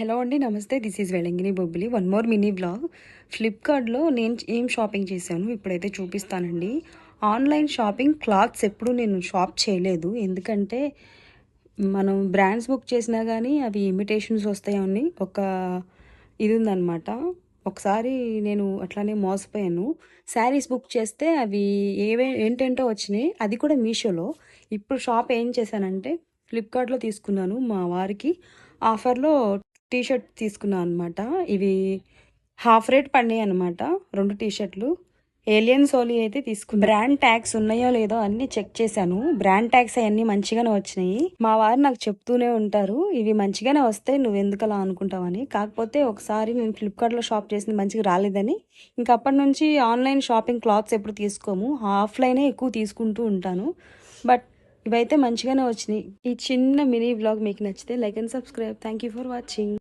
Hello అండి. నమస్తే. This is Velangini Bobbili. One more mini vlog. ఫ్లిప్‌కార్ట్‌లో నేను ఏం షాపింగ్ చేశాను ఇప్పుడైతే చూపిస్తానండి. ఆన్‌లైన్ షాపింగ్ క్లాత్స్ ఎప్పుడు నేను షాప్ చేయలేదు. ఎందుకంటే మనం బ్రాండ్స్ బుక్ చేసినా గానీ అవి ఇమిటేషన్స్ వస్తాయని ఒక ఇది ఉందనమాట. ఒకసారి నేను అట్లానే మోసపోయాను. శారీస్ బుక్ చేస్తే అవి ఏంటేంటో వచ్చినాయి. అది కూడా మీషోలో. ఇప్పుడు షాప్ ఏం చేశానంటే ఫ్లిప్‌కార్ట్‌లో తీసుకున్నాను. మా వారికి ఆఫర్‌లో టీ షర్ట్ తీసుకున్నా అనమాట. ఇవి హాఫ్ రేట్ పడినాయనమాట. 2 టీ షర్ట్‌లు. ఏలియన్ సోలీ అయితే తీసుకున్నా. బ్రాండ్ ట్యాగ్స్ ఉన్నాయో లేదో అన్నీ చెక్ చేశాను. బ్రాండ్ ట్యాగ్స్ అయన్నీ మంచిగానే వచ్చినాయి. మా వారు నాకు చెప్తూనే ఉంటారు, ఇవి మంచిగానే వస్తాయి, నువ్వెందుకలా అనుకుంటావని. కాకపోతే ఒకసారి నేను ఫ్లిప్‌కార్ట్‌లో షాప్ చేసింది మంచిగా రాలేదని, ఇంక అప్పటి నుంచి ఆన్‌లైన్ షాపింగ్ క్లాత్స్ ఎప్పుడు తీసుకోము. ఆఫ్‌లైనే ఎక్కువ తీసుకుంటూ ఉంటాను. బట్ ఇవైతే మంచిగానే వచ్చినాయి. ఈ చిన్న మినీ వ్లాగ్ మీకు నచ్చితే like and subscribe. Thank you for watching.